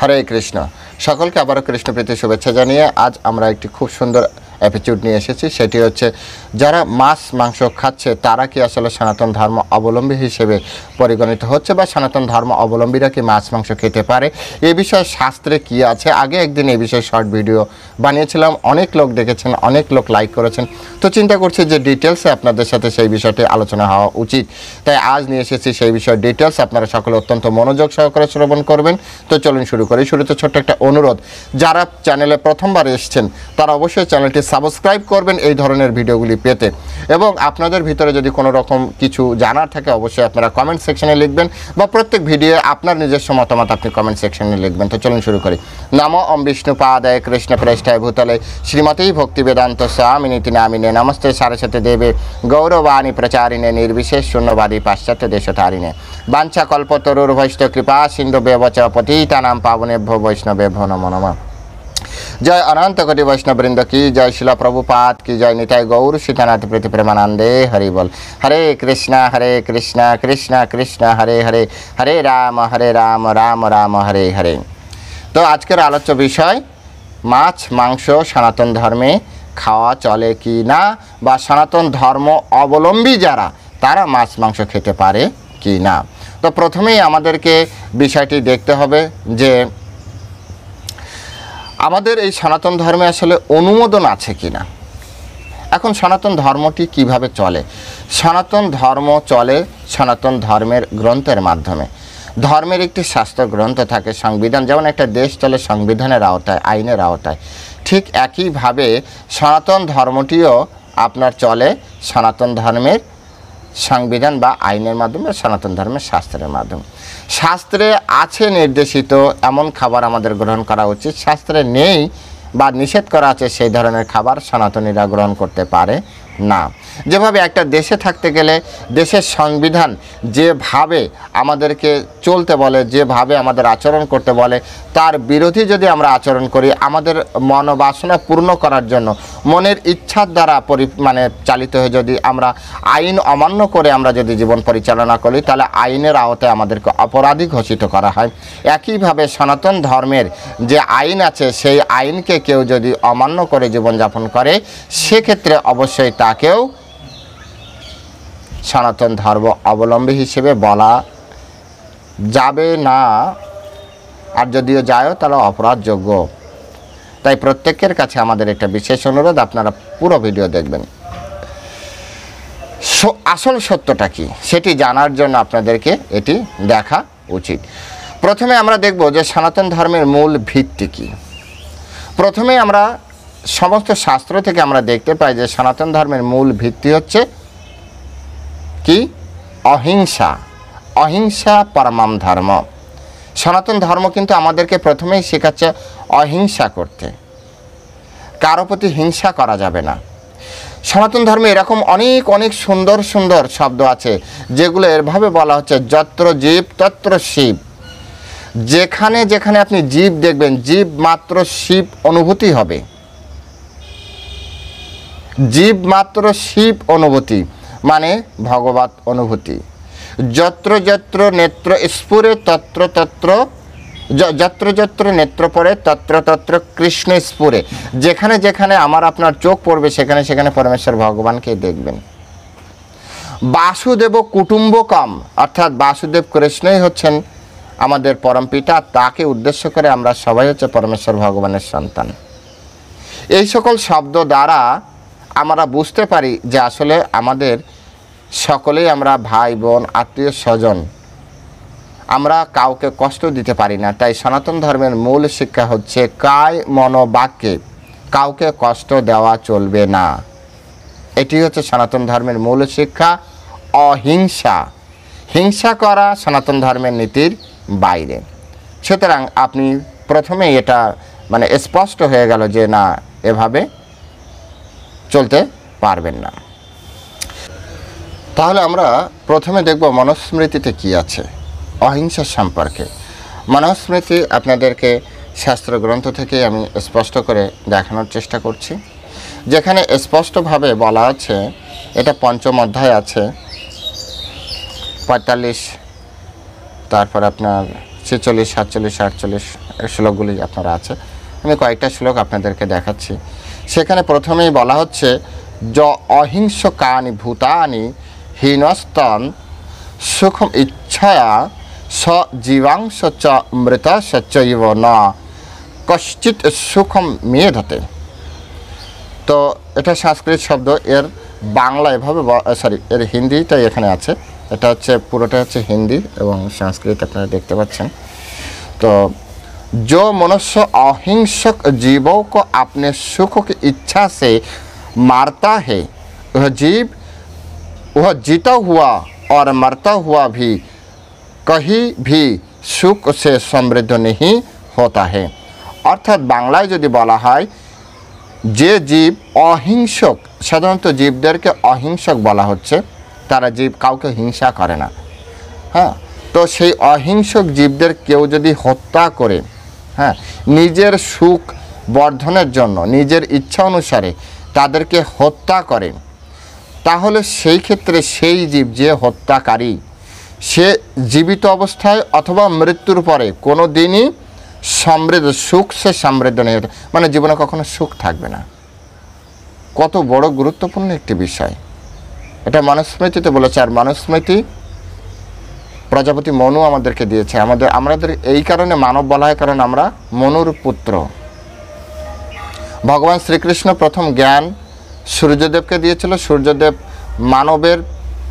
হরে কৃষ্ণ। সকলকে আবারও কৃষ্ণপ্রীতি শুভেচ্ছা জানিয়ে আজ আমরা একটি খুব সুন্দর এপিসোড নিয়ে এসেছি। সেটি হচ্ছে যারা মাছ মাংস খাচ্ছে তারা কি আসলে সনাতন ধর্ম অবলম্বী হিসেবে পরিগণিত হচ্ছে, বা সনাতন ধর্ম অবলম্বীরা কি মাছ মাংস খেতে পারে, এই বিষয়ে শাস্ত্রে কি আছে। আগে একদিন এই বিষয়ে শর্ট ভিডিও বানিয়েছিলাম, অনেক লোক দেখেছেন, অনেক লোক লাইক করেছেন। তো চিন্তা করছি যে ডিটেলসে আপনাদের সাথে সেই বিষয়টি আলোচনা হওয়া উচিত, তাই আজ নিয়ে এসেছি সেই বিষয়ে ডিটেলস। আপনারা সকলে অত্যন্ত মনোযোগ সহকারে শ্রবণ করবেন। তো চলুন শুরু করি। শুরুতে ছোট্ট একটা অনুরোধ, যারা চ্যানেলে প্রথমবার এসেছেন তারা অবশ্যই চ্যানেলটি সাবস্ক্রাইব করবেন এই ধরনের ভিডিওগুলি পেতে, এবং আপনাদের ভিতরে যদি কোনো রকম কিছু জানার থাকে অবশ্যই আপনারা কমেন্ট সেকশনে লিখবেন, বা প্রত্যেক ভিডিও আপনার নিজস্ব মতামত আপনি কমেন্ট সেকশনে লিখবেন। তো চলুন শুরু করি। নমো ওম বিষ্ণুপাদায় কৃষ্ণ প্রেষ্ঠায় ভূতলে শ্রীমতী ভক্তি বেদান্ত স্বামিনীতি নামিনে নমস্তে সারস্বতী দেবে গৌরবাণী প্রচারিণে নির্বিশেষ শূন্যবাদী পাশ্চাত্য দেশতারিণে বাঞ্ছা কল্পতরুর্ভৈষ্ঠ কৃপা সিন্ধু ব্যবচ পতিতানাং পাবনেভ্যো বৈষ্ণবেভ্যো নমো নমঃ। जय अनंत कोटि वैष्णव वृंद की जय, शिला प्रभुपाद की जय, निताय गौर सीतानाथ प्रीति प्रेमानंदे हरि बोल। हरे कृष्णा कृष्णा कृष्णा हरे हरे, हरे राम राम राम हरे हरे। तो आजकेर आलोच्य विषय माछ मांस सनातन धर्मे खावा चले कि ना, बा सनातन धर्म अवलम्बी जारा तारा माछ मांस खेते पारे कि ना। तो प्रथमेई आमादेरके विषयटी देखते हबे जे আমাদের এই সনাতন ধর্মে আসলে অনুমোদন আছে কিনা। এখন সনাতন ধর্মটি কিভাবে চলে? সনাতন ধর্ম চলে সনাতন ধর্মের গ্রন্থের মাধ্যমে। ধর্মের একটি শাস্ত্র গ্রন্থ থাকে, সংবিধান। যেমন একটা দেশ চলে সংবিধানের আওতায়, আইনের আওতায়, ঠিক একইভাবে সনাতন ধর্মটিও আপনার চলে সনাতন ধর্মের সংবিধান বা আইনের মাধ্যমে, সনাতন ধর্মের শাস্ত্রের মাধ্যমে। শাস্ত্রে আছে নির্দেশিত এমন খাবার আমাদের গ্রহণ করা উচিত, শাস্ত্রে নেই বা নিষেধ করা আছে সেই ধরনের খাবার সনাতনীরা গ্রহণ করতে পারে না। যেভাবে একটা দেশে থাকতে গেলে দেশের সংবিধান যেভাবে আমাদেরকে চলতে বলে, যেভাবে আমাদের আচরণ করতে বলে, তার বিরোধী যদি আমরা আচরণ করি, আমাদের মনোবাসনা পূর্ণ করার জন্য মনের ইচ্ছার দ্বারা চালিত হয়ে যদি আমরা আইন অমান্য করে আমরা যদি জীবন পরিচালনা করি, তাহলে আইনের আওতায় আমাদেরকে অপরাধী ঘোষিত করা হয়। একইভাবে সনাতন ধর্মের যে আইন আছে সেই আইনকে কেউ যদি অমান্য করে জীবনযাপন করে, সেক্ষেত্রে অবশ্যই তাকেও সনাতন ধর্ম অবলম্বী হিসেবে বলা যাবে না, আর যদিও যায়ও তাহলে অপরাধযোগ্য। তাই প্রত্যেকের কাছে আমাদের একটা বিশেষ অনুরোধ, আপনারা পুরো ভিডিও দেখবেন। আসল সত্যটা কি সেটি জানার জন্য আপনাদেরকে এটি দেখা উচিত। প্রথমে আমরা দেখব যে সনাতন ধর্মের মূল ভিত্তি কি। প্রথমে আমরা সমস্ত শাস্ত্র থেকে আমরা দেখতে পাই যে সনাতন ধর্মের মূল ভিত্তি হচ্ছে কি? অহিংসা। অহিংসা পরমাম ধর্ম। সনাতন ধর্ম কিন্তু আমাদেরকে প্রথমেই শেখাচ্ছে অহিংসা করতে, কারো প্রতি হিংসা করা যাবে না। সনাতন ধর্মে এরকম অনেক অনেক সুন্দর সুন্দর শব্দ আছে যেগুলো এরভাবে বলা হচ্ছে যত্র জীব তত্র শিব। যেখানে যেখানে আপনি জীব দেখবেন, জীব মাত্র শিব অনুভূতি হবে। জীব মাত্র শিব অনুভূতি মানে ভগবত অনুভূতি। যত্র যত্র নেত্র স্ফুরে তত্র তত্র, যত্র যত্র নেত্র পড়ে তত্র তত্র কৃষ্ণ স্ফুরে। যেখানে যেখানে আমার আপনার চোখ পড়বে সেখানে সেখানে পরমেশ্বর ভগবানকে দেখবেন। বাসুদেব কুটুম্বকম, অর্থাৎ বাসুদেব কৃষ্ণই হচ্ছেন আমাদের পরম পিতা, তাকে উদ্দেশ্য করে আমরা সবাই হচ্ছে পরমেশ্বর ভগবানের সন্তান। এই সকল শব্দ দ্বারা আমরা বুঝতে পারি যে আসলে আমাদের সকলেই আমরা ভাই বোন আত্মীয় স্বজন, আমরা কাউকে কষ্ট দিতে পারি না। তাই সনাতন ধর্মের মূল শিক্ষা হচ্ছে কায় মনোবাক্যে কাউকে কষ্ট দেওয়া চলবে না। এটি হচ্ছে সনাতন ধর্মের মূল শিক্ষা, অহিংসা। হিংসা করা সনাতন ধর্মের নীতির বাইরে। সুতরাং আপনি প্রথমে এটা স্পষ্ট হয়ে গেল যে না, এভাবে চলতে পারবেন না। তাহলে আমরা প্রথমে দেখব মনুস্মৃতিতে কি আছে অহিংসা সম্পর্কে। মনুস্মৃতি আপনাদেরকে শাস্ত্র গ্রন্থ থেকে আমি স্পষ্ট করে দেখানোর চেষ্টা করছি, যেখানে স্পষ্টভাবে বলা আছে, এটা পঞ্চম অধ্যায় আছে 45, তারপর আপনার 46, 47, 48 শ্লোকগুলি আপনারা আছে। আমি কয়েকটা শ্লোক আপনাদেরকে দেখাচ্ছি। সেখানে প্রথমেই বলা হচ্ছে, য অহিংসকানি ভূতানি হীনস্তন সুখম ইচ্ছয়া স জীবাংশ চ মৃত সচৈব ন কশ্চিৎ সুখম মেধতে। তো এটা সংস্কৃত শব্দ, এর বাংলা এভাবে এর হিন্দিটাই এখানে আছে। এটা হচ্ছে পুরোটা হচ্ছে হিন্দি এবং সংস্কৃত আপনারা দেখতে পাচ্ছেন। तो जो मनुष्य अहिंसक जीवों को अपने सुख की इच्छा से मारता है, वह जीता हुआ और मरता हुआ भी कहीं भी सुख से समृद्ध नहीं होता है। अर्थात बांग्लाয় যদি বলা হয় যে জীব অহিংসক, সাধারণত জীবদেরকে অহিংসক বলা হচ্ছে, তারা জীব কাউকে হিংসা করে না। হ্যাঁ, তো সেই অহিংসক জীবদের কেউ যদি হত্যা করে, হ্যাঁ, নিজের সুখ বর্ধনের জন্য নিজের ইচ্ছা অনুসারে তাদেরকে হত্যা করে, তাহলে সেই ক্ষেত্রে সেই জীব যে হত্যাকারী সে জীবিত অবস্থায় অথবা মৃত্যুর পরে কোনো দিনই সমৃদ্ধ সুখ সে সমৃদ্ধ নেই, মানে জীবনে কখনো সুখ থাকবে না। কত বড় গুরুত্বপূর্ণ একটি বিষয়, এটা মনুস্মৃতিতে বলেছে। আর মনুস্মৃতি প্রজাপতি মনু আমাদেরকে দিয়েছে। আমাদের এই কারণে মানব বলা হয়, কারণ আমরা মনুর পুত্র। ভগবান শ্রীকৃষ্ণ প্রথম জ্ঞান সূর্যদেবকে দিয়েছিল, সূর্যদেব মানবের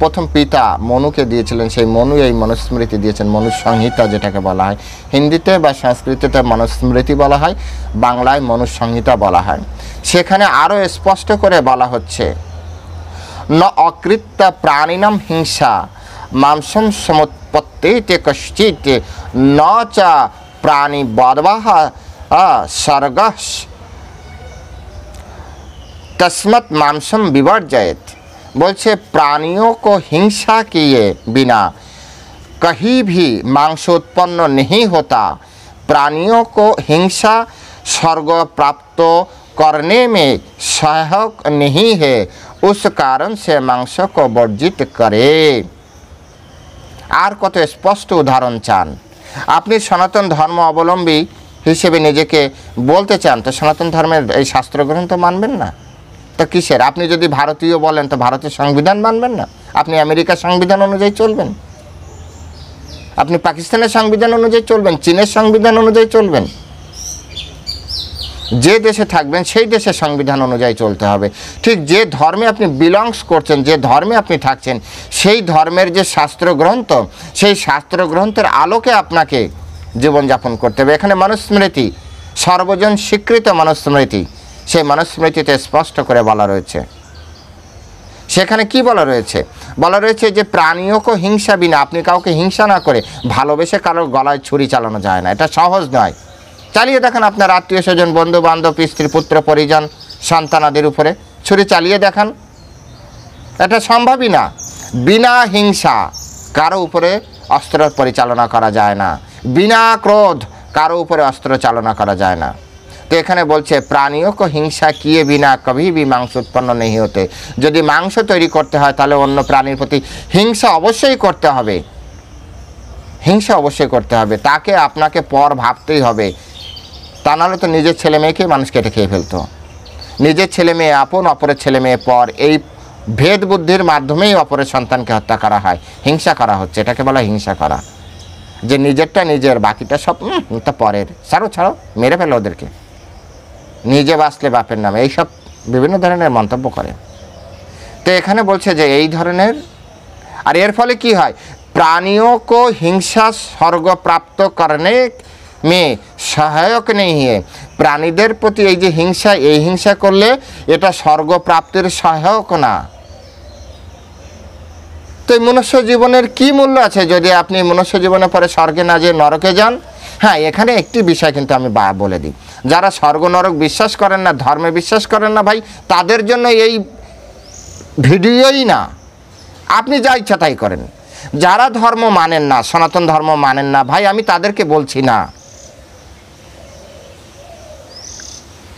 প্রথম পিতা মনুকে দিয়েছিলেন, সেই মনু এই মনুস্মৃতি দিয়েছেন। মনুসংহিতা যেটাকে বলা হয়, হিন্দিতে বা সংস্কৃতিতে মনুস্মৃতি বলা হয়, বাংলায় মনুসংহিতা বলা হয়। সেখানে আরও স্পষ্ট করে বলা হচ্ছে, ন অকৃত্য প্রাণিনাম হিংসা মাংসম সমুৎপত্তিতে কশ্চিৎ ন চ প্রাণী বদ্বাহ স্বর্গঃ तस्मत् मांसम विवर्जयत। बोलছে प्राणियों को हिंसा किए बिना कहीं भी मांस उत्पन्न नहीं होता। प्राणियों को हिंसा स्वर्ग प्राप्त करने में सहायक नहीं है, उस कारण से मांस को वर्जित करे। আর কত স্পষ্ট উদাহরণ চান? আপনি সনাতন ধর্ম অবলম্বী হিসেবে নিজেকে বলতে চান, তো সনাতন ধর্মের এই শাস্ত্রগ্রন্থ মানবেন না তো কিসের? আপনি যদি ভারতীয় বলেন তো ভারতের সংবিধান মানবেন না? আপনি আমেরিকার সংবিধান অনুযায়ী চলবেন, আপনি পাকিস্তানের সংবিধান অনুযায়ী চলবেন, চীনের সংবিধান অনুযায়ী চলবেন। যে দেশে থাকবেন সেই দেশের সংবিধান অনুযায়ী চলতে হবে। ঠিক যে ধর্মে আপনি বিলংস করছেন, যে ধর্মে আপনি থাকছেন, সেই ধর্মের যে শাস্ত্রগ্রন্থ, সেই শাস্ত্রগ্রন্থের আলোকে আপনাকে জীবনযাপন করতে হবে। এখানে মনুস্মৃতি, সর্বজন স্বীকৃত মনুস্মৃতি, সেই মনুস্মৃতিতে স্পষ্ট করে বলা রয়েছে। সেখানে কি বলা রয়েছে? বলা রয়েছে যে প্রাণীও কো হিংসা বিনা, আপনি কাউকে হিংসা না করে ভালোবেসে কারোর গলায় ছুরি চালানো যায় না, এটা সহজ নয়। চালিয়ে দেখান আপনার আত্মীয় স্বজন, বন্ধু বান্ধব, স্ত্রী পুত্র পরিজন সন্তানাদের উপরে ছুরি চালিয়ে দেখান, এটা সম্ভবই না। বিনা হিংসা কারো উপরে অস্ত্র পরিচালনা করা যায় না, বিনা ক্রোধ কারো উপরে অস্ত্র চালনা করা যায় না। তো এখানে বলছে প্রাণীও কো হিংসা কিয়ে বিনা কভি ভি মাংস উৎপন্ন নেই হতে। যদি মাংস তৈরি করতে হয় তাহলে অন্য প্রাণীর প্রতি হিংসা অবশ্যই করতে হবে, হিংসা অবশ্যই করতে হবে, তাকে আপনাকে পর ভাবতেই হবে। তা নাহলে তো নিজের ছেলে মেয়েকে মানুষ কেটে খেয়ে ফেলতো। নিজের ছেলে মেয়ে আপন, অপরের ছেলে মেয়ে পর, এই ভেদ বুদ্ধির মাধ্যমেই অপরের সন্তানকে হত্যা করা হয়, হিংসা করা হচ্ছে। এটাকে বলা হিংসা করা, যে নিজেরটা নিজের, বাকিটা সব তা পরের, ছাড়ো ছাড়ো, মেরে ফেলো ওদেরকে, নিজে বাঁচলে বাপের নামে, এইসব বিভিন্ন ধরনের মন্তব্য করে। তো এখানে বলছে যে এই ধরনের, আর এর ফলে কি হয়? प्राणियों को हिंसा स्वर्ग प्राप्त करने में सहायक नहीं है। প্রাণীদের প্রতি এই যে হিংসা, এই হিংসা করলে এটা স্বর্গ প্রাপ্তির সহায়ক না। তো এই মনুষ্য জীবনের কি মূল্য আছে যদি আপনি মনুষ্য জীবনে পরে স্বর্গে না যেয়ে নরকে যান? হ্যাঁ, এখানে একটি বিষয় কিন্তু আমি বলে দিই, যারা স্বর্গ নরক বিশ্বাস করেন না, ধর্মে বিশ্বাস করেন না ভাই, তাদের জন্য এই ভিডিওই না। আপনি যা ইচ্ছা তাই করেন। যারা ধর্ম মানেন না, সনাতন ধর্ম মানেন না ভাই, আমি তাদেরকে বলছি না।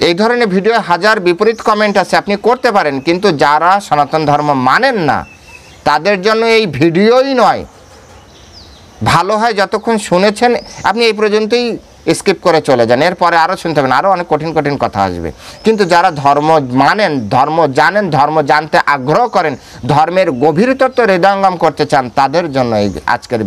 এই ধরনের ভিডিও হাজার বিপরীত কমেন্ট আছে, আপনি করতে পারেন, কিন্তু যারা সনাতন ধর্ম মানেন না তাদের জন্য এই ভিডিওই নয়, ভালো হয় যতক্ষণ শুনেছেন আপনি এই পর্যন্তই স্কিপ করে চলে যান, এরপরে আরও শুনতে হবে না, আরও অনেক কঠিন কঠিন কথা আসবে। কিন্তু যারা ধর্ম মানেন, ধর্ম জানেন, ধর্ম জানতে আগ্রহ করেন, ধর্মের গভীর তত্ত্ব হৃদয়ঙ্গম করতে চান, তাদের জন্য এই আজকের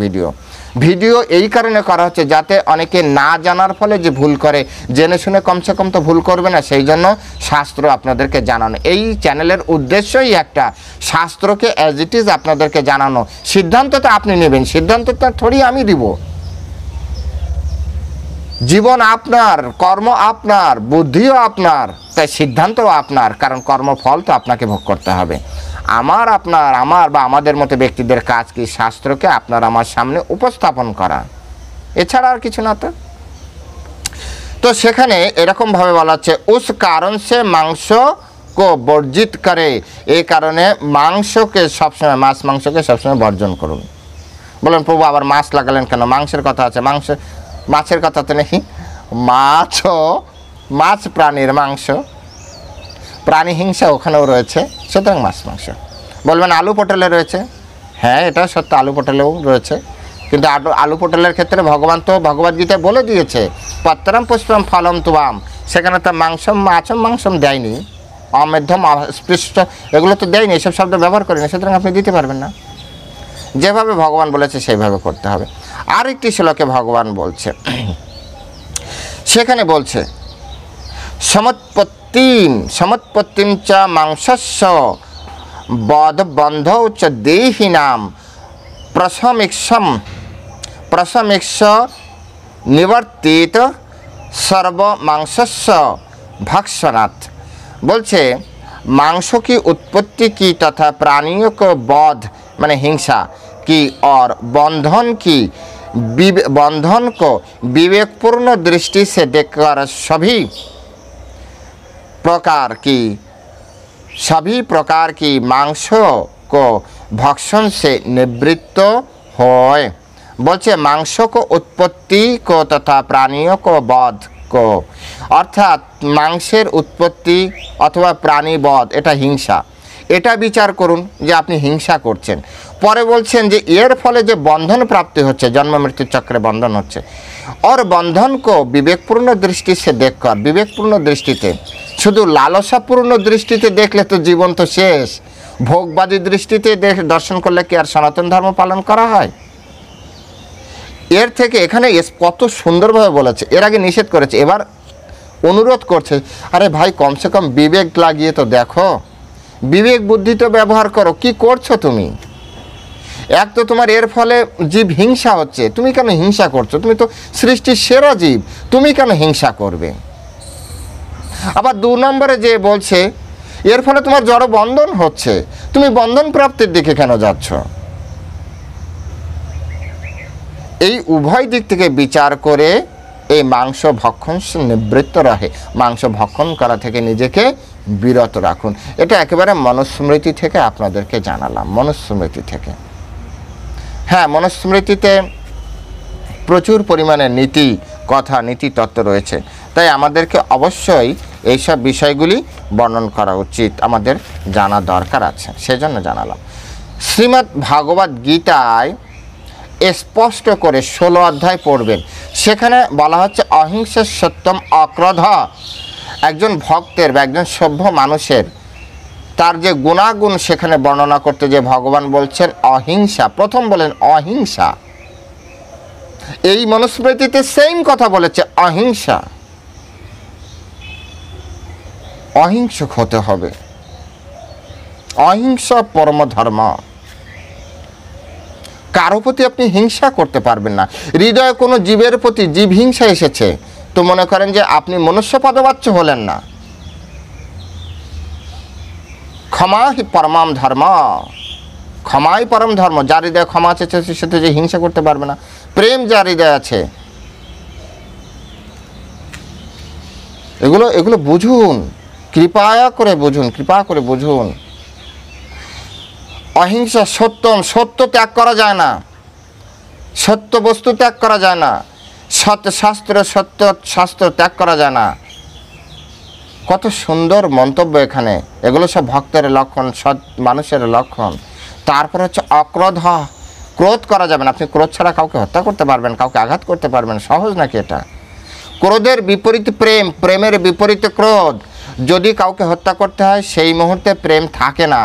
ভিডিও এই কারণে করা হচ্ছে যাতে অনেকে না জানার ফলে যে ভুল করে, জেনে শুনে কমসে কম তো ভুল করবে না, সেই জন্য শাস্ত্র আপনাদেরকে জানানো। এই চ্যানেলের উদ্দেশ্যই একটা, শাস্ত্রকে অ্যাজ ইট ইজ আপনাদেরকে জানানো। সিদ্ধান্ত তো আপনি নেবেন, সিদ্ধান্ত তো থোড়ি আমি দিব। জীবন আপনার, কর্ম আপনার, বুদ্ধিও আপনার, তাই সিদ্ধান্তও আপনার, কারণ কর্মফল তো আপনাকে ভোগ করতে হবে। আমার বা আমাদের মতো ব্যক্তিদের কাজ কি শাস্ত্রকে আপনার আমার সামনে উপস্থাপন করা, এছাড়া আর কিছু না। তো সেখানে এরকমভাবে বলা হচ্ছে উস কারণ সে মাংস কো বর্জিত করে, এই কারণে মাংসকে সবসময়, মাংসকে সবসময় বর্জন করুন। বলেন প্রভু আবার মাছ লাগালেন কেন? মাংসের কথা আছে, মাছের কথা তো নেই। মাছ প্রাণীর মাংস, প্রাণী হিংসা ওখানেও রয়েছে, সুতরাং মাংস। বলবেন আলু পটলে রয়েছে, হ্যাঁ এটা সত্য, আলু পটলেও রয়েছে, কিন্তু আলু পটলের ক্ষেত্রে ভগবান তো ভগবদ্গীতায় বলে দিয়েছে পত্রম পুষ্পম ফলম তুবাম, সেখানে তো মাংসম দেয়নি, অমেধ্যম স্পৃষ্ট এগুলো তো দেয়নি, এসব শব্দ ব্যবহার করেনি, সুতরাং আপনি দিতে পারবেন না। যেভাবে ভগবান বলেছে সেইভাবে করতে হবে। আরেকটি শ্লোকে ভগবান বলছে, সেখানে বলছে সমৎপত্তিম চ মাংসস্য বন্ধৌ চ দেহিনাম প্রশমিক্ষ নিবর্তিত সর্ব মাংসস্য ভক্ষণাৎ। বলছে मांस की उत्पत्ति की तथा प्राणियों को बध माने हिंसा की और बंधन को विवेकपूर्ण दृष्टि से देखकर सभी प्रकार की मांसों को भक्षण से निवृत्त होए। बोलছে मांस को उत्पत्ति को तथा प्राणियों को बध को अर्थात मांसेर उत्पत्ति अथवा प्राणी बध एटा हिंसा, এটা বিচার করুন যে আপনি হিংসা করছেন। পরে বলছেন যে এর ফলে যে বন্ধন প্রাপ্তি হচ্ছে, জন্ম মৃত্যু চক্রে বন্ধন হচ্ছে, और बंधन को विवेकपूर्ण दृष्टि से देखकर, विवेकपूर्ण दृष्टिते, शुधु लालसापूर्ण दृष्टिते देखले तो जीवन तो शेष, भोगबादी दृष्टिते दर्शन करले कि आर सनातन धर्म पालन करा হয়? এর থেকে এখানে কত সুন্দরভাবে বলেছে, এর আগে নিষেধ করেছে, এবার অনুরোধ করছে, আরে ভাই কমসে কম বিবেক লাগিয়ে তো দেখো, বিবেক বুদ্ধি তো ব্যবহার করো। কি করছো তুমি? এক তো তোমার এর ফলে জীব হিংসা হচ্ছে, তুমি কেন হিংসা করছো? তুমি তো সৃষ্টির সেরা জীব, তুমি কেন হিংসা করবে? আবার 2 নম্বরে যে বলছে এর ফলে তোমার জড় বন্ধন হচ্ছে, তুমি বন্ধন প্রাপ্তির দিকে কেন যাচ্ছ? এই উভয় দিক থেকে বিচার করে এই মাংস ভক্ষণ নিবৃত্ত রহে, মাংস ভক্ষণ করা থেকে নিজেকে বিরত রাখুন। এটা একেবারে মনুস্মৃতি থেকে আপনাদেরকে জানালাম, মনুস্মৃতি থেকে। হ্যাঁ, মনুস্মৃতিতে প্রচুর পরিমাণে নীতি কথা, নীতি তত্ত্ব রয়েছে, তাই আমাদেরকে অবশ্যই এইসব বিষয়গুলি বর্ণন করা উচিত, আমাদের জানা দরকার আছে, সেজন্য জানালাম। শ্রীমদ্ ভাগবত গীতায় স্পষ্ট করে 16 অধ্যায় পড়বেন, সেখানে বলা হচ্ছে অহিংসা সত্যম অক্রোধ। একজন ভক্তের বা একজন সভ্য মানুষের তার যে গুণাগুণ সেখানে বর্ণনা করতে যে ভগবান বলছেন অহিংসা, প্রথম বলেন অহিংসা। এই মনুস্মৃতিতে সেম কথা বলেছে, অহিংসা, অহিংসক হতে হবে, অহিংসা পরম ধর্ম। কারো প্রতি আপনি হিংসা করতে পারবেন না। হৃদয়ে কোনো জীবের প্রতি জীব হিংসা এসেছে তো মনে করেন যে আপনি মনুষ্য পদবাচ্য হলেন না। ক্ষমা হি পরমাম ধর্ম, ক্ষমাই পরম ধর্ম। যার হৃদয়ে ক্ষমা আছে সে তো যে হিংসা করতে পারবে না। প্রেম যার হৃদয়ে আছে, এগুলো বুঝুন, কৃপা করে বুঝুন। অহিংসা সত্যম, সত্য ত্যাগ করা যায় না, সত্য বস্তু ত্যাগ করা যায় না, সত্য শাস্ত্র ত্যাগ করা যায় না। কত সুন্দর মন্তব্য এখানে, এগুলো সব ভক্তের লক্ষণ, সৎ মানুষের লক্ষণ। তারপর হচ্ছে অক্রোধ, ক্রোধ করা যাবে না। আপনি ক্রোধ ছাড়া কাউকে হত্যা করতে পারবেন, কাউকে আঘাত করতে পারবেন, সহজ নাকি এটা? ক্রোধের বিপরীত প্রেম, প্রেমের বিপরীতে ক্রোধ। যদি কাউকে হত্যা করতে হয় সেই মুহূর্তে প্রেম থাকে না।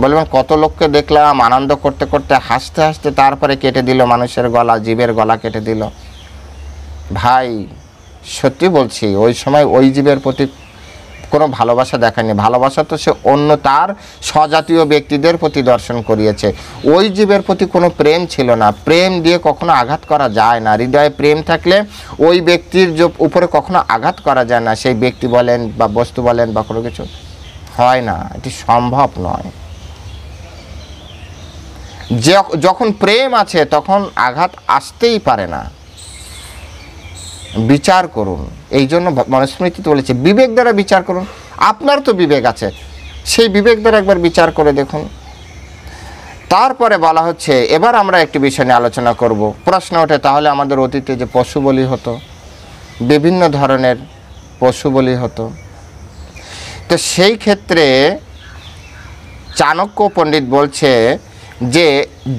বলবেন কত লোককে দেখলাম আনন্দ করতে করতে হাসতে হাসতে তারপরে কেটে দিল মানুষের গলা, জীবের গলা কেটে দিল। ভাই সত্যি বলছি, ওই সময় ওই জীবের প্রতি কোনো ভালোবাসা দেখায়নি। ভালোবাসা তো সে অন্য তার স্বজাতীয় ব্যক্তিদের প্রতি দর্শন করিয়েছে। ওই জীবের প্রতি কোনো প্রেম ছিল না। প্রেম দিয়ে কখনো আঘাত করা যায় না। হৃদয়ে প্রেম থাকলে ওই ব্যক্তির উপরে কখনো আঘাত করা যায় না। সেই ব্যক্তি বলেন বা বস্তু বলেন বা কোনো কিছু হয় না, এটি সম্ভব নয়। যখন প্রেম আছে তখন আঘাত আসতেই পারে না। বিচার করুন। এই জন্য মনুস্মৃতিতে বলেছে বিবেক দ্বারা বিচার করুন। আপনার তো বিবেক আছে, সেই বিবেক দ্বারা একবার বিচার করে দেখুন। তারপরে বলা হচ্ছে, এবার আমরা একটি বিষয় নিয়ে আলোচনা করব। প্রশ্ন ওঠে, তাহলে আমাদের অতীতে যে পশু বলি হতো, বিভিন্ন ধরনের পশু বলি হতো, তো সেই ক্ষেত্রে চাণক্য পণ্ডিত বলছে যে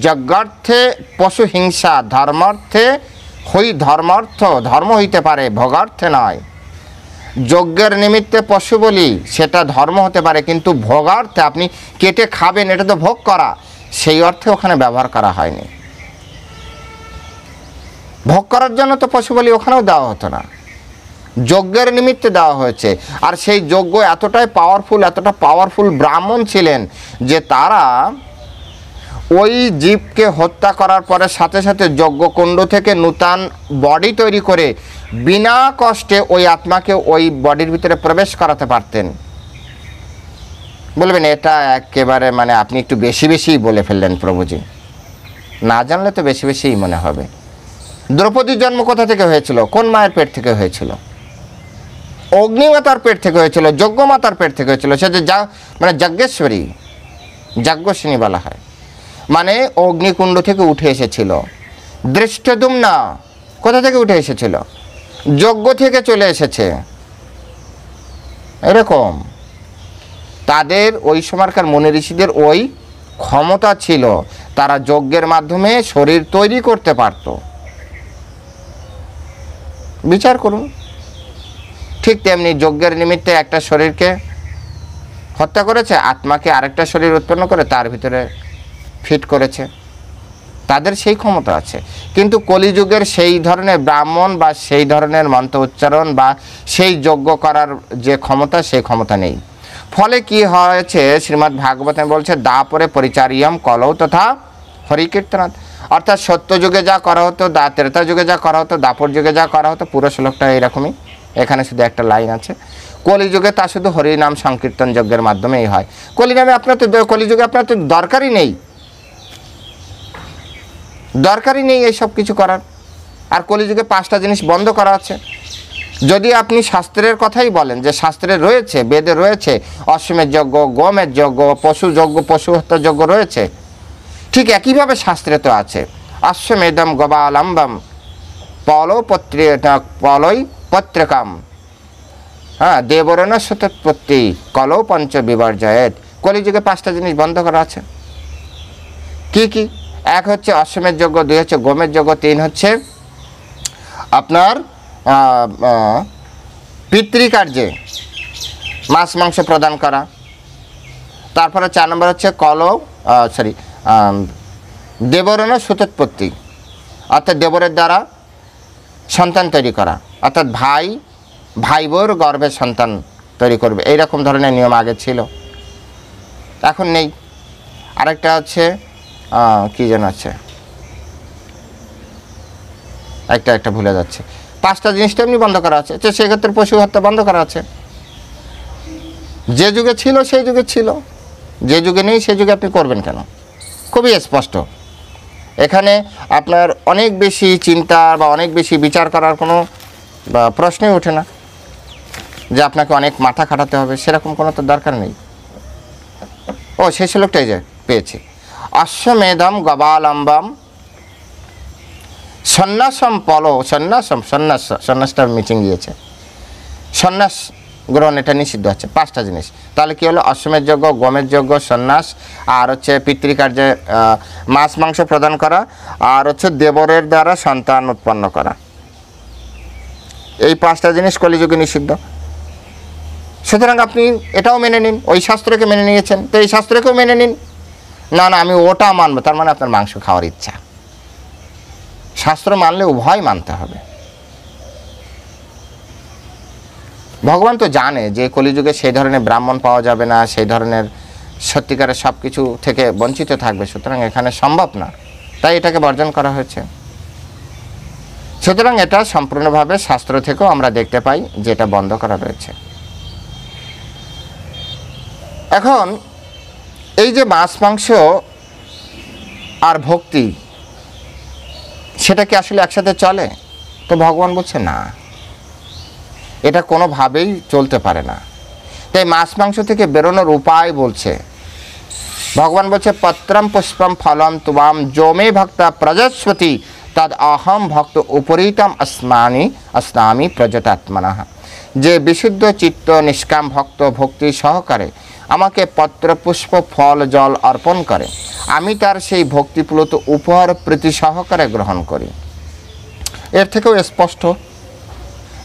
যজ্ঞার্থে পশু হিংসা, ধর্মার্থে ধর্ম হইতে পারে, ভোগার্থে নয়। যজ্ঞের নিমিত্তে পশু বলি সেটা ধর্ম হতে পারে, কিন্তু ভোগার্থে আপনি কেটে খাবেন, এটা তো ভোগ করা, সেই অর্থে ওখানে ব্যবহার করা হয়নি। ভোগ করার জন্য তো পশু বলি ওখানেও দেওয়া হতো না, যজ্ঞের নিমিত্তে দেওয়া হয়েছে। আর সেই যজ্ঞ এতটা পাওয়ারফুল ব্রাহ্মণ ছিলেন যে তারা ওই জীবকে হত্যা করার পরে সাথে সাথে যজ্ঞকুণ্ড থেকে নূতন বডি তৈরি করে বিনা কষ্টে ওই আত্মাকে ওই বডির ভিতরে প্রবেশ করাতে পারতেন। বলবেন এটা একেবারে মানে আপনি একটু বেশি বলে ফেললেন প্রভুজি। না জানলে তো বেশিই মনে হবে। দ্রৌপদীর জন্ম কোথা থেকে হয়েছিল? কোন মায়ের পেট থেকে হয়েছিল? অগ্নিমাতার পেট থেকে হয়েছিল, যজ্ঞমাতার পেট থেকে হয়েছিল। সে যে মানে যজ্ঞেশ্বরী, যজ্ঞসিনী বলা হয়, মানে অগ্নিকুণ্ড থেকে উঠে এসেছিল। দৃষ্টদ্যুম্না কোথা থেকে উঠে এসেছিল? যজ্ঞ থেকে চলে এসেছে। এরকম তাদের ওই সময়কার মুনি ঋষিদের ওই ক্ষমতা ছিল, তারা যজ্ঞের মাধ্যমে শরীর তৈরি করতে পারত। বিচার করুন। ঠিক তেমনি যজ্ঞের নিমিত্তে একটা শরীরকে হত্যা করেছে, আত্মাকে আরেকটা শরীর উৎপন্ন করে তার ভিতরে ফিট করেছে। তাদের সেই ক্ষমতা আছে, কিন্তু কলিযুগের সেই ধরনের ব্রাহ্মণ বা সেই ধরনের মন্ত্র উচ্চারণ বা সেই যজ্ঞ করার যে ক্ষমতা, সেই ক্ষমতা নেই। ফলে কি হয়েছে, শ্রীমদ্ ভাগবতে বলছে দাপরে পরিচারিয়ম কলৌ তথা হরিকীর্তনাথ। অর্থাৎ সত্য যুগে যা করা হতো, ত্রেতা যুগে যা করা হতো, দাপর যুগে যা করা হতো, পুরো শ্লোকটা এইরকমই। এখানে শুধু একটা লাইন আছে। কলিযুগে তা শুধু হরিনাম সংকীর্তন যজ্ঞের মাধ্যমেই হয়। কলিযুগে আপনার তো দরকারই নেই এইসব কিছু করার। আর কলিযুগে 5টা জিনিস বন্ধ করা আছে। যদি আপনি শাস্ত্রের কথাই বলেন, যে শাস্ত্রে রয়েছে, বেদে রয়েছে অশ্বমেধ যজ্ঞ, গোমেধ যজ্ঞ, পশু যজ্ঞ, পশু হত্যা যজ্ঞ রয়েছে, ঠিক একইভাবে শাস্ত্রে তো আছে অশ্বমেধম গবালম্বম পলৈ পত্রিকাম, হ্যাঁ, দেবরণ শতোৎপত্তি কলৌ পঞ্চ বিবর্জয়েত। কলিযুগে 5টা জিনিস বন্ধ করা আছে। কি কি? 1 হচ্ছে অশ্বমেধ যজ্ঞ, 2 হচ্ছে গোমেধ যজ্ঞ, 3 হচ্ছে আপনার পিতৃকার্যে মাছ মাংস প্রদান করা। তারপরে 4 নম্বর হচ্ছে দেবরণ শতোৎপত্তি, অর্থাৎ দেবরের দ্বারা সন্তান তৈরি করা, অর্থাৎ ভাই বোর গর্ভে সন্তান তৈরি করবে, এইরকম ধরনের নিয়ম আগে ছিল, এখন নেই। আরেকটা হচ্ছে কি যেন আছে, একটা ভুলে যাচ্ছে। 5টা জিনিসটা এমনি বন্ধ করা আছে। সেক্ষেত্রে পশু হত্যা বন্ধ করা আছে। যে যুগে ছিল সেই যুগে ছিল, যে যুগে নেই সেই যুগে আপনি করবেন কেন? খুবই স্পষ্ট। এখানে আপনার অনেক বেশি চিন্তা বা অনেক বেশি বিচার করার কোনো প্রশ্নই ওঠে না, যে আপনাকে অনেক মাথা খাটাতে হবে, সেরকম কোনো তো দরকার নেই। সেই শ্লোকটাই যে পেয়েছি, অশ্বমেধম গবালম্বম সন্ন্যাসম সন্ন্যাসটা মিচিং গিয়েছে। সন্ন্যাস গ্রহণ এটা নিষিদ্ধ হচ্ছে। 5টা জিনিস। তাহলে কি হলো? অশ্বমেধ যজ্ঞ, গোমেধ যজ্ঞ, সন্ন্যাস, আর হচ্ছে পিতৃকার্যে মাছ মাংস প্রদান করা, আর হচ্ছে দেবরের দ্বারা সন্তান উৎপন্ন করা। এই 5টা জিনিস কলিযুগে নিষিদ্ধ। সুতরাং আপনি এটাও মেনে নিন, ওই শাস্ত্রকে মেনে নিয়েছেন, তো এই শাস্ত্রকেও মেনে নিন। না না আমি ওটা মানবো, তার মানে আপনার মাংস খাওয়ার ইচ্ছা। শাস্ত্র মানলে উভয় মানতে হবে। ভগবান তো জানে যে কলিযুগে সেই ধরনের ব্রাহ্মণ পাওয়া যাবে না, সেই ধরনের সত্যিকারের সব কিছু থেকে বঞ্চিত থাকবে, সুতরাং এখানে সম্ভব না, তাই এটাকে বর্জন করা হয়েছে। সুতরাং এটা সম্পূর্ণভাবে শাস্ত্র থেকেও আমরা দেখতে পাই যে এটা বন্ধ করা রয়েছে। এখন এই যে মাছ মাংস আর ভক্তি, সেটা কি আসলে একসাথে চলে? তো ভগবান বলছে না, এটা কোনোভাবেই চলতে পারে না। তাই মাছ মাংস থেকে বেরোনোর উপায় বলছে ভগবান, বলছে পত্রম পুষ্পম ফলম তুমাম যোমে ভক্তা প্রজস্বতী তদ অহম ভক্ত উপরিতম अस्नामि প্রজতাত্মনঃ। যে বিশুদ্ধ চিত্ত নিষ্কাম ভক্ত ভক্তি সহকারে আমাকে পত্র পুষ্প ফল জল অর্পণ করে, আমি তার সেই ভক্তিপ্লুত উপহার প্রীতি সহকারে গ্রহণ করি। এর থেকেও স্পষ্ট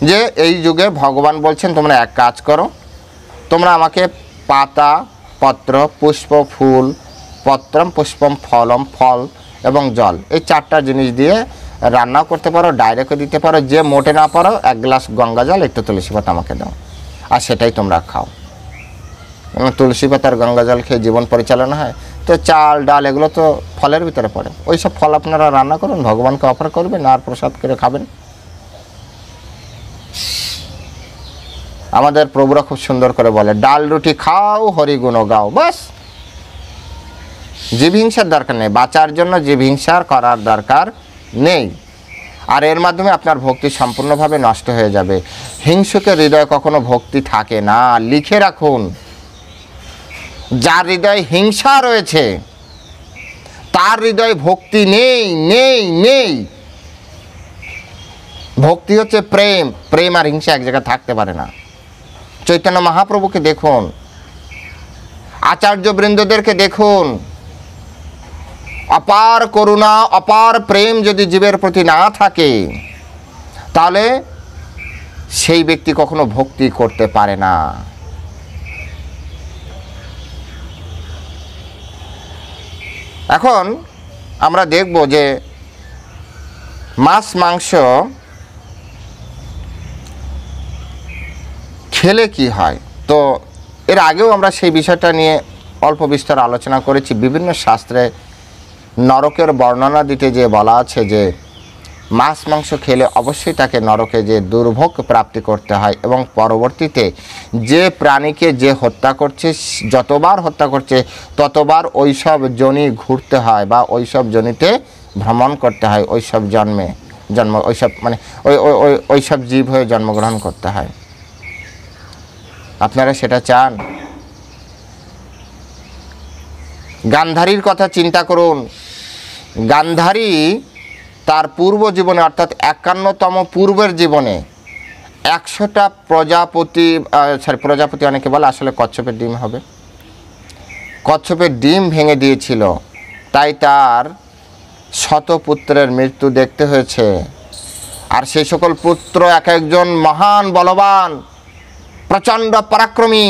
যে এই যুগে ভগবান বলছেন তোমরা এক কাজ করো, তোমরা আমাকে পাতা পত্র পুষ্প ফুল, পত্রম পুষ্পম ফলম ফল এবং জল, এই 4টা জিনিস দিয়ে রান্নাও করতে পারো, ডাইরেক্টও দিতে পারো, যে মোটে না পারো 1 গ্লাস গঙ্গা জল একটু তুলসী পাতা আমাকে দাও, আর সেটাই তোমরা খাও। তুলসী পাতার গঙ্গা জল খেয়ে জীবন পরিচালনা হয়? তো চাল ডাল এগুলো তো ফলের ভিতরে পড়ে, ওই সব ফল আপনারা রান্না করুন, ভগবানকে অফার করবেন আর প্রসাদ করে খাবেন। আমাদের প্রভুরা খুব সুন্দর করে বলে, ডাল রুটি খাও হরি গুণ গাও, বাস। জীব হিংসার দরকার নেই, বাঁচার জন্য জীব হিংসার করার দরকার নেই। আর এর মাধ্যমে আপনার ভক্তি সম্পূর্ণভাবে নষ্ট হয়ে যাবে। হিংসুকের হৃদয়ে কখনো ভক্তি থাকে না, লিখে রাখুন। যার হৃদয়ে হিংসা রয়েছে তার হৃদয়ে ভক্তি নেই নেই নেই। ভক্তি হচ্ছে প্রেম, প্রেম আর হিংসা এক জায়গায় থাকতে পারে না। চৈতন্য মহাপ্রভুকে দেখুন, আচার্যবৃন্দদেরকে দেখুন, অপার করুণা অপার প্রেম যদি জীবের প্রতি না থাকে তাহলে সেই ব্যক্তি কখনো ভক্তি করতে পারে না। এখন আমরা দেখব যে মাছ মাংস খেলে কি হয়। তো এর আগেও আমরা সেই বিষয়টা নিয়ে অল্প বিস্তর আলোচনা করেছি। বিভিন্ন শাস্ত্রে নরকের বর্ণনা দিতে যে বলা আছে যে মাছ মাংস খেলে অবশ্যই তাকে নরকে যে দুর্ভোগ প্রাপ্তি করতে হয়, এবং পরবর্তীতে যে প্রাণীকে যে হত্যা করছে, যতবার হত্যা করছে ততবার ওইসব যোনি ঘুরতে হয় বা ওইসব যোনিতে ভ্রমণ করতে হয়, ওইসব ওইসব মানে ওইসব জীব হয়ে জন্মগ্রহণ করতে হয়। আপনারা সেটা চান? গান্ধারীর কথা চিন্তা করুন। গান্ধারী তার পূর্ব জীবনে অর্থাৎ 51তম পূর্বের জীবনে 100টা প্রজাপতি অনেকে বলে, আসলে কচ্ছপের ডিম হবে, কচ্ছপের ডিম ভেঙে দিয়েছিল, তাই তার শত পুত্রের মৃত্যু দেখতে হয়েছে। আর সেই সকল পুত্র এক একজন মহান বলবান প্রচণ্ড পরাক্রমী,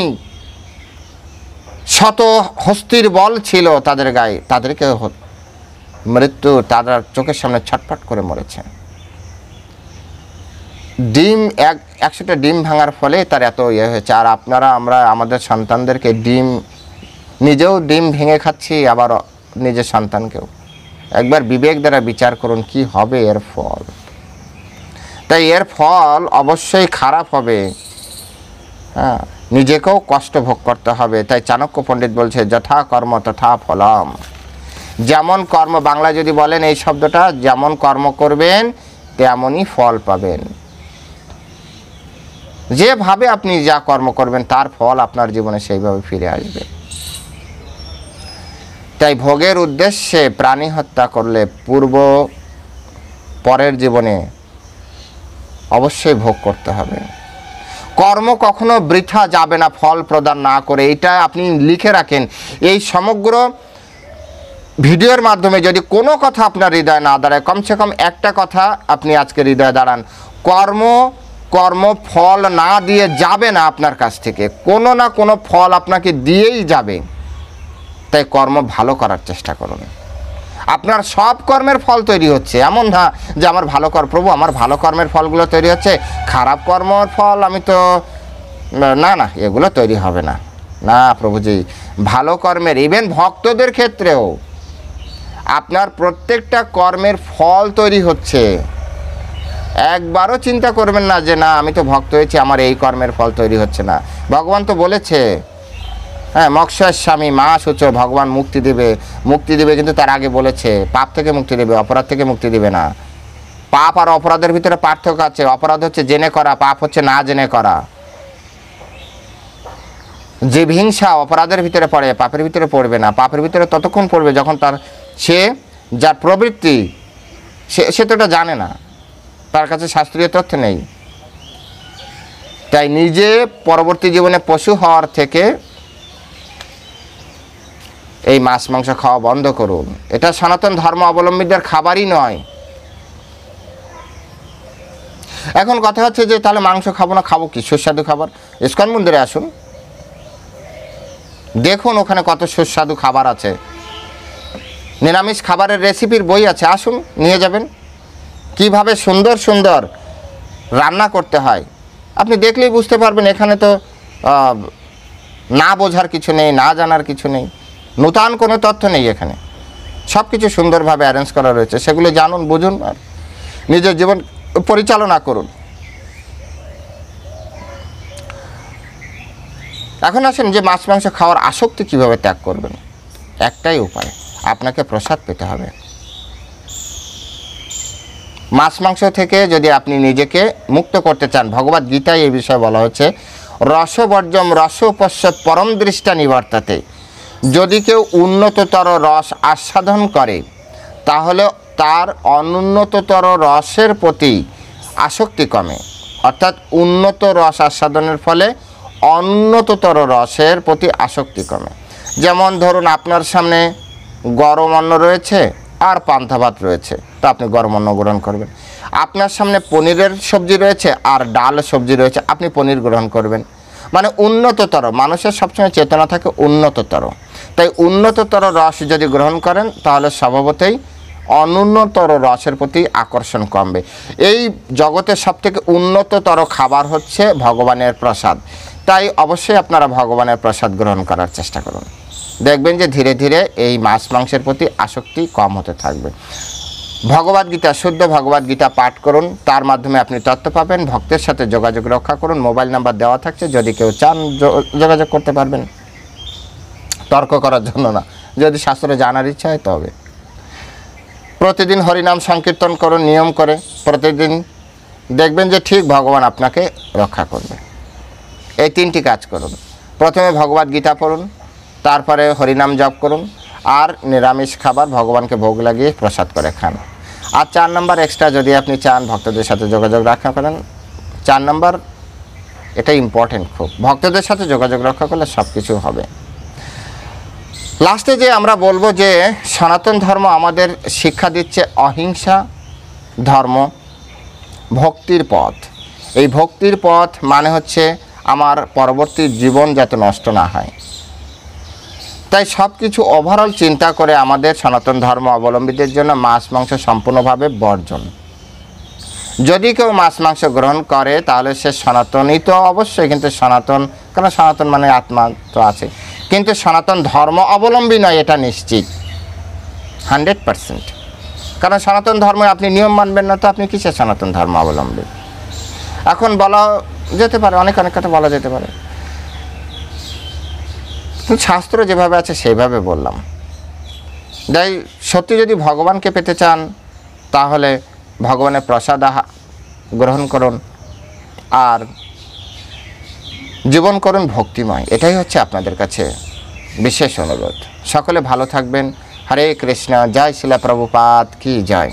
শত হস্তির বল ছিল তাদের গায়ে, তাদেরকে মৃত্যু তারা চোখের সামনে ছটফট করে মরেছে। ডিম 100টা ডিম ভাঙার ফলে তার এত ইয়ে হয়েছে। আর আমরা আমাদের সন্তানদেরকে নিজেও ডিম ভেঙে খাচ্ছি, আবার নিজের সন্তানকেও। একবার বিবেক দ্বারা বিচার করুন কি হবে এর ফল। তাই এর ফল অবশ্যই খারাপ হবে, হ্যাঁ, নিজেকেও কষ্ট ভোগ করতে হবে। তাই চাণক্য পণ্ডিত বলছে যথা কর্ম তথা ফলম। যেমন কর্ম, বাংলা যদি বলেন এই শব্দটা, যেমন কর্ম করবেন তেমনই ফল পাবেন। যেভাবে আপনি যা কর্ম করবেন তার ফল আপনার জীবনে সেইভাবে ফিরে আসবে। তাই ভোগের উদ্দেশ্যে প্রাণী হত্যা করলে পরের জীবনে অবশ্যই ভোগ করতে হবে। কর্ম কখনো বৃথা যাবে না ফল প্রদান না করে, এটা আপনি লিখে রাখেন। এই সমগ্র ভিডিওর মাধ্যমে যদি কোনো কথা আপনার হৃদয় না দাঁড়ায়, কমসে কম একটা কথা আপনি আজকে হৃদয়ে দাঁড়ান, কর্ম ফল না দিয়ে যাবে না আপনার কাছ থেকে, কোনো না কোনো ফল আপনাকে দিয়েই যাবে। তাই কর্ম ভালো করার চেষ্টা করুন। আপনার সব কর্মের ফল তৈরি হচ্ছে, এমন না যে আমার ভালো প্রভু আমার ভালো কর্মের ফলগুলো তৈরি হচ্ছে, খারাপ কর্মের ফল আমি তো না এগুলো তৈরি হবে না। না প্রভুজি, ভালো কর্মের, ইভেন ভক্তদের ক্ষেত্রেও আপনার প্রত্যেকটা কর্মের ফল তৈরি হচ্ছে। একবারও চিন্তা করবেন না যে না আমি তো ভক্ত হয়েছি, আমার এই কর্মের ফল তৈরি হচ্ছে না। ভগবান তো বলেছে, হ্যাঁ, মৎস্যের স্বামী মা সূচ ভগবান মুক্তি দেবে, কিন্তু তার আগে বলেছে পাপ থেকে মুক্তি দেবে, অপরাধ থেকে মুক্তি দেবে না। পাপ আর অপরাধের ভিতরে পার্থক্য আছে। অপরাধ হচ্ছে জেনে করা, পাপ হচ্ছে না জেনে করা। জীব হিংসা অপরাধের ভিতরে পড়ে, পাপের ভিতরে পড়বে না। পাপের ভিতরে ততক্ষণ পড়বে যখন যার প্রবৃত্তি সে তো এটা জানে না, তার কাছে শাস্ত্রীয় তথ্য নেই। তাই নিজে পরবর্তী জীবনে পশু হওয়ার থেকে এই মাছ মাংস খাওয়া বন্ধ করুন। এটা সনাতন ধর্ম অবলম্বীদের খাবারই নয়। এখন কথা হচ্ছে যে তাহলে মাংস খাবো না, খাবো কি? সুস্বাদু খাবার। ইস্কন মন্দিরে আসুন, দেখুন ওখানে কত সুস্বাদু খাবার আছে। নিরামিষ খাবারের রেসিপির বই আছে, আসুন নিয়ে যাবেন। কিভাবে সুন্দর সুন্দর রান্না করতে হয় আপনি দেখলেই বুঝতে পারবেন। এখানে তো না বোঝার কিছু নেই, না জানার কিছু নেই, নূতন কোনো তথ্য নেই। এখানে সব কিছু সুন্দরভাবে অ্যারেঞ্জ করা রয়েছে, সেগুলো জানুন, বুঝুন আর নিজের জীবন পরিচালনা করুন। এখন আসেন যে মাছ মাংস খাওয়ার আসক্তি কিভাবে ত্যাগ করবেন। একটাই উপায়, আপনাকে প্রসাদ পেতে হবে। মাছ মাংস থেকে যদি আপনি নিজেকে মুক্ত করতে চান, ভগবদ গীতায় এই বিষয়ে বলা হচ্ছে রসবর্জম রসোপশ্য পরম দৃষ্টা নিবর্তাতে। যদি কেউ উন্নততর রস আস্বাদন করে তাহলে তার অনুন্নততর রসের প্রতি আসক্তি কমে। অর্থাৎ উন্নত রস আস্বাদনের ফলে অনুন্নততর রসের প্রতি আসক্তি কমে। যেমন ধরুন আপনার সামনে গরম অন্ন রয়েছে আর পান্তা ভাত রয়েছে, তো আপনি গরম অন্ন গ্রহণ করবেন। আপনার সামনে পনিরের সবজি রয়েছে আর ডাল সবজি রয়েছে, আপনি পনির গ্রহণ করবেন। মানে উন্নততর, মানুষের সবসময় চেতনা থাকে উন্নততর। তাই উন্নততর রস যদি গ্রহণ করেন তাহলে স্বভাবতই অনুন্নতর রসের প্রতি আকর্ষণ কমবে। এই জগতের সবথেকে উন্নততর খাবার হচ্ছে ভগবানের প্রসাদ। তাই অবশ্যই আপনারা ভগবানের প্রসাদ গ্রহণ করার চেষ্টা করুন। দেখবেন যে ধীরে ধীরে এই মাছ মাংসের প্রতি আসক্তি কম হতে থাকবে। ভগবদ্গীতা, শুদ্ধ ভগবদ্গীতা পাঠ করুন, তার মাধ্যমে আপনি তথ্য পাবেন। ভক্তের সাথে যোগাযোগ রক্ষা করুন, মোবাইল নাম্বার দেওয়া থাকছে, যদি কেউ চান যোগাযোগ করতে পারবেন। তর্ক করার জন্য না, যদি শাস্ত্রে জানার ইচ্ছা হয় তবে। প্রতিদিন হরিনাম সংকীর্তন করুন নিয়ম করে, প্রতিদিন দেখবেন যে ঠিক ভগবান আপনাকে রক্ষা করবে। এই তিনটি কাজ করুন। প্রথমে ভগবদ্গীতা পড়ুন, তারপরে হরিনাম জপ করুন, আর নিরামিষ খাবার ভগবানকে ভোগ লাগিয়ে প্রসাদ করে খান। আর 4 নম্বর এক্সট্রা যদি আপনি চান ভক্তদের সাথে যোগাযোগ রক্ষা করেন, 4 নম্বর এটা ইম্পর্টেন্ট খুব, ভক্তদের সাথে যোগাযোগ রক্ষা করলে সব কিছু হবে। লাস্টে যে আমরা বলবো যে সনাতন ধর্ম আমাদের শিক্ষা দিচ্ছে অহিংসা ধর্ম, ভক্তির পথ। এই ভক্তির পথ মানে হচ্ছে আমার পরবর্তী জীবন যাতে নষ্ট না হয়। তাই সব কিছু ওভারঅল চিন্তা করে আমাদের সনাতন ধর্ম অবলম্বীদের জন্য মাছ মাংস সম্পূর্ণভাবে বর্জন। যদি কেউ মাছ মাংস গ্রহণ করে তাহলে সে সনাতনই তো অবশ্যই, কিন্তু সনাতন, কারণ সনাতন মানে আত্মা তো আছে, কিন্তু সনাতন ধর্ম অবলম্বী নয়, এটা নিশ্চিত 100%। কারণ সনাতন ধর্মে আপনি নিয়ম মানবেন না, তো আপনি কিসের সনাতন ধর্ম অবলম্বী? এখন বলা যেতে পারে, অনেক কথা বলা যেতে পারে, শাস্ত্র যেভাবে আছে সেইভাবে বললাম। তাই সত্যি যদি ভগবানকে পেতে চান তাহলে ভগবানের প্রসাদ গ্রহণ করুন আর জীবন করুন ভক্তিময়। এটাই হচ্ছে আপনাদের কাছে বিশেষ অনুরোধ। সকলে ভালো থাকবেন। হরে কৃষ্ণ। জয় শিলা প্রভুপাদ কি জয়।